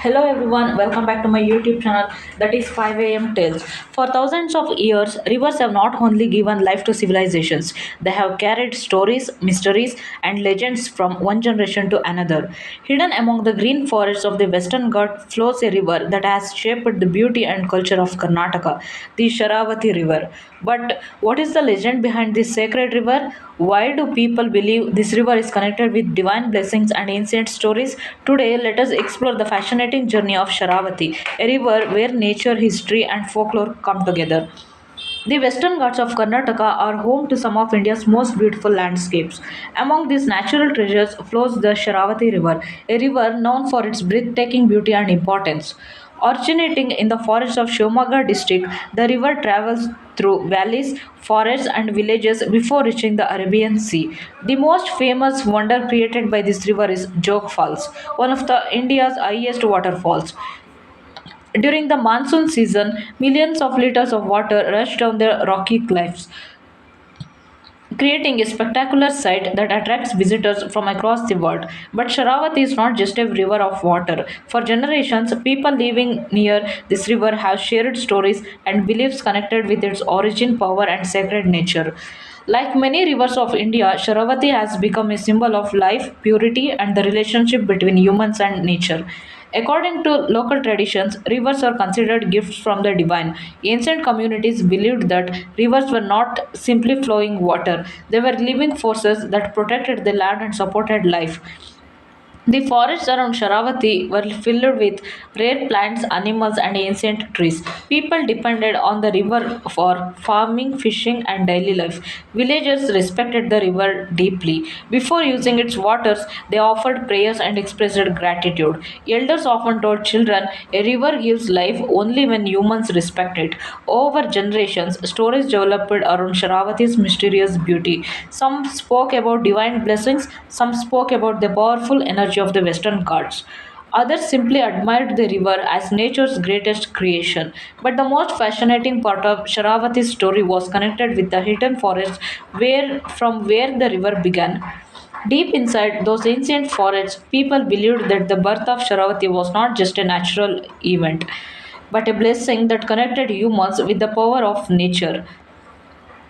Hello everyone, welcome back to my YouTube channel that is 5 a.m. Tales. For thousands of years, rivers have not only given life to civilizations, they have carried stories, mysteries, and legends from one generation to another. Hidden among the green forests of the Western Ghats flows a river that has shaped the beauty and culture of Karnataka, the Sharavati River. But what is the legend behind this sacred river? Why do people believe this river is connected with divine blessings and ancient stories? Today, let us explore the fascinating journey of Sharavati, a river where nature, history, and folklore come together. The Western Ghats of Karnataka are home to some of India's most beautiful landscapes. Among these natural treasures flows the Sharavati River, a river known for its breathtaking beauty and importance. Originating in the forests of Shivamogga district, the river travels through valleys, forests, and villages before reaching the Arabian Sea. The most famous wonder created by this river is Jog Falls, one of the India's highest waterfalls. During the monsoon season, millions of liters of water rush down the rocky cliffs, creating a spectacular sight that attracts visitors from across the world. But Sharavati is not just a river of water. For generations, people living near this river have shared stories and beliefs connected with its origin, power, and sacred nature. Like many rivers of India, Sharavati has become a symbol of life, purity, and the relationship between humans and nature. According to local traditions, rivers are considered gifts from the divine. Ancient communities believed that rivers were not simply flowing water, they were living forces that protected the land and supported life. The forests around Sharavati were filled with rare plants, animals, and ancient trees. People depended on the river for farming, fishing, and daily life. Villagers respected the river deeply. Before using its waters, they offered prayers and expressed gratitude. Elders often told children, a river gives life only when humans respect it. Over generations, stories developed around Sharavati's mysterious beauty. Some spoke about divine blessings, some spoke about the powerful energy of the Western Ghats. Others simply admired the river as nature's greatest creation. But the most fascinating part of Sharavati's story was connected with the hidden forest where the river began. Deep inside those ancient forests, people believed that the birth of Sharavati was not just a natural event, but a blessing that connected humans with the power of nature.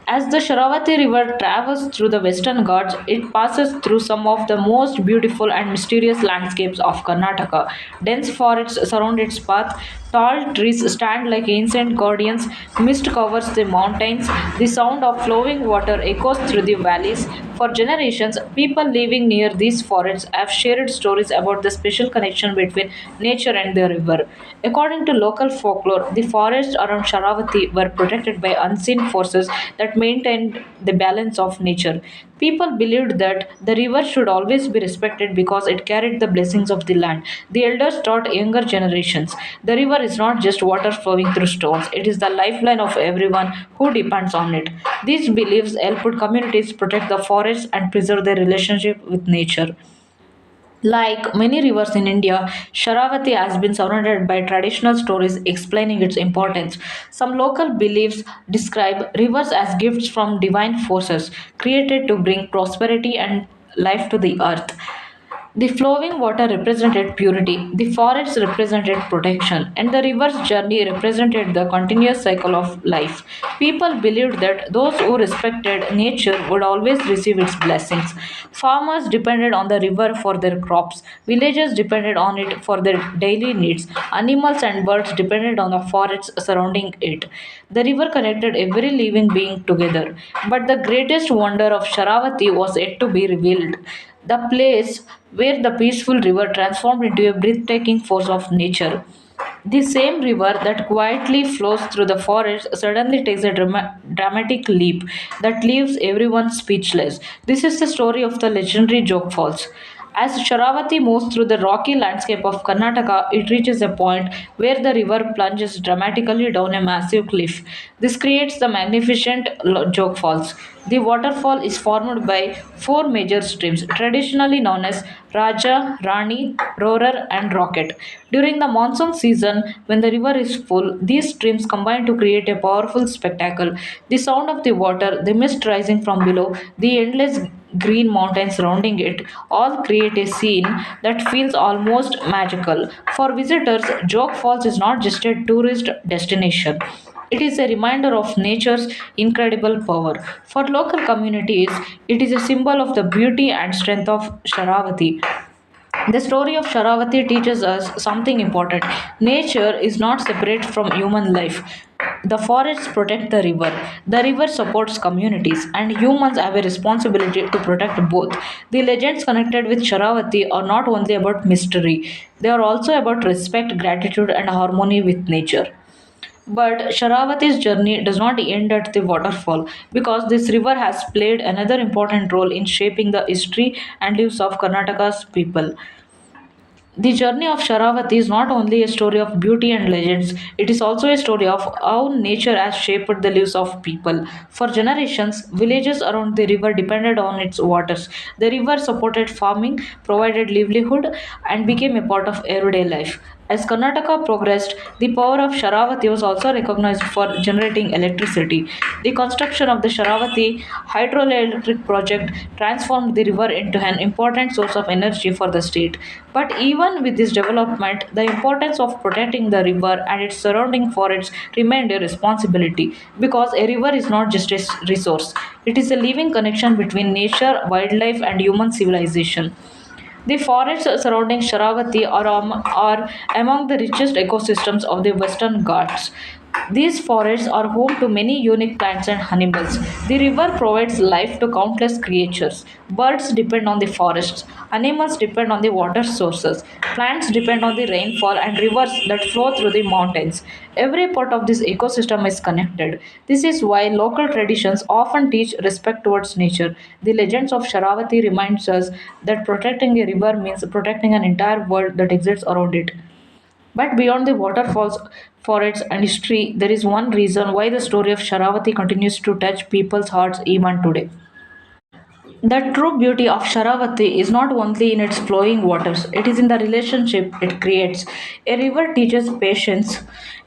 As the Sharavati River travels through the Western Ghats, it passes through some of the most beautiful and mysterious landscapes of Karnataka. Dense forests surround its path, tall trees stand like ancient guardians, mist covers the mountains, the sound of flowing water echoes through the valleys. For generations, people living near these forests have shared stories about the special connection between nature and the river. According to local folklore, the forests around Sharavati were protected by unseen forces that maintained the balance of nature. People believed that the river should always be respected because it carried the blessings of the land. The elders taught younger generations the river is not just water flowing through stones, it is the lifeline of everyone who depends on it. These beliefs helped communities protect the forests and preserve their relationship with nature. Like many rivers in India, Sharavati has been surrounded by traditional stories explaining its importance. Some local beliefs describe rivers as gifts from divine forces created to bring prosperity and life to the earth. The flowing water represented purity, the forests represented protection, and the river's journey represented the continuous cycle of life. People believed that those who respected nature would always receive its blessings. Farmers depended on the river for their crops, villagers depended on it for their daily needs, animals and birds depended on the forests surrounding it. The river connected every living being together. But the greatest wonder of Sharavati was yet to be revealed, the place where the peaceful river transformed into a breathtaking force of nature. The same river that quietly flows through the forest suddenly takes a dramatic leap that leaves everyone speechless. This is the story of the legendary Jog Falls. As Sharavati moves through the rocky landscape of Karnataka, it reaches a point where the river plunges dramatically down a massive cliff. This creates the magnificent Jog Falls. The waterfall is formed by four major streams, traditionally known as Raja, Rani, Roarer, and Rocket. During the monsoon season, when the river is full, these streams combine to create a powerful spectacle. The sound of the water, the mist rising from below, the endless green mountains surrounding it, all create a scene that feels almost magical. For visitors, Jog Falls is not just a tourist destination. It is a reminder of nature's incredible power. For local communities, it is a symbol of the beauty and strength of Sharavati. The story of Sharavati teaches us something important. Nature is not separate from human life. The forests protect the river supports communities, and humans have a responsibility to protect both. The legends connected with Sharavati are not only about mystery, they are also about respect, gratitude, and harmony with nature. But Sharavati's journey does not end at the waterfall because this river has played another important role in shaping the history and lives of Karnataka's people. The journey of Sharavati is not only a story of beauty and legends, it is also a story of how nature has shaped the lives of people. For generations, villages around the river depended on its waters. The river supported farming, provided livelihood, and became a part of everyday life. As Karnataka progressed, the power of Sharavati was also recognized for generating electricity. The construction of the Sharavati hydroelectric project transformed the river into an important source of energy for the state. But even with this development, the importance of protecting the river and its surrounding forests remained a responsibility because a river is not just a resource, it is a living connection between nature, wildlife, and human civilization. The forests surrounding Sharavati are among the richest ecosystems of the Western Ghats. These forests are home to many unique plants and animals. The river provides life to countless creatures. Birds depend on the forests, animals depend on the water sources, plants depend on the rainfall, and rivers that flow through the mountains. Every part of this ecosystem is connected. This is why local traditions often teach respect towards nature. The legends of Sharavati reminds us that protecting a river means protecting an entire world that exists around it. But beyond the waterfalls, forests, and history, there is one reason why the story of Sharavati continues to touch people's hearts even today. The true beauty of Sharavati is not only in its flowing waters, it is in the relationship it creates. A river teaches patience.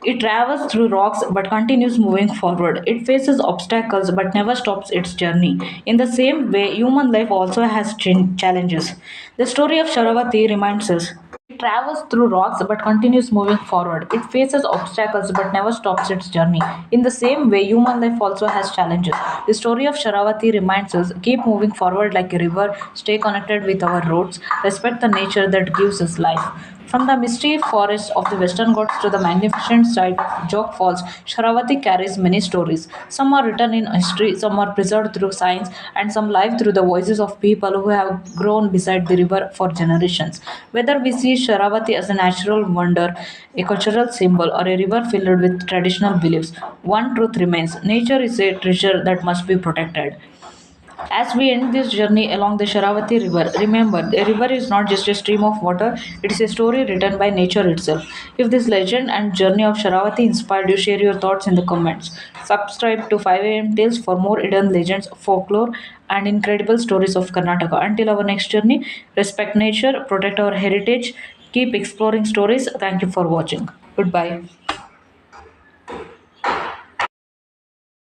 It travels through rocks but continues moving forward. It faces obstacles but never stops its journey. In the same way, human life also has challenges. The story of Sharavati reminds us. It travels through rocks but continues moving forward. It faces obstacles but never stops its journey. In the same way, human life also has challenges. The story of Sharavati reminds us keep moving forward like a river, stay connected with our roots, respect the nature that gives us life. From the misty forests of the Western Ghats to the magnificent sight of Jog Falls, Sharavati carries many stories. Some are written in history, some are preserved through science, and some live through the voices of people who have grown beside the river for generations. Whether we see Sharavati as a natural wonder, a cultural symbol, or a river filled with traditional beliefs, one truth remains nature is a treasure that must be protected. As we end this journey along the Sharavati River, remember the river is not just a stream of water, it is a story written by nature itself. If this legend and journey of Sharavati inspired you, share your thoughts in the comments. Subscribe to 5am Tales for more hidden legends, folklore, and incredible stories of Karnataka. Until our next journey, respect nature, protect our heritage, keep exploring stories. Thank you for watching. Goodbye.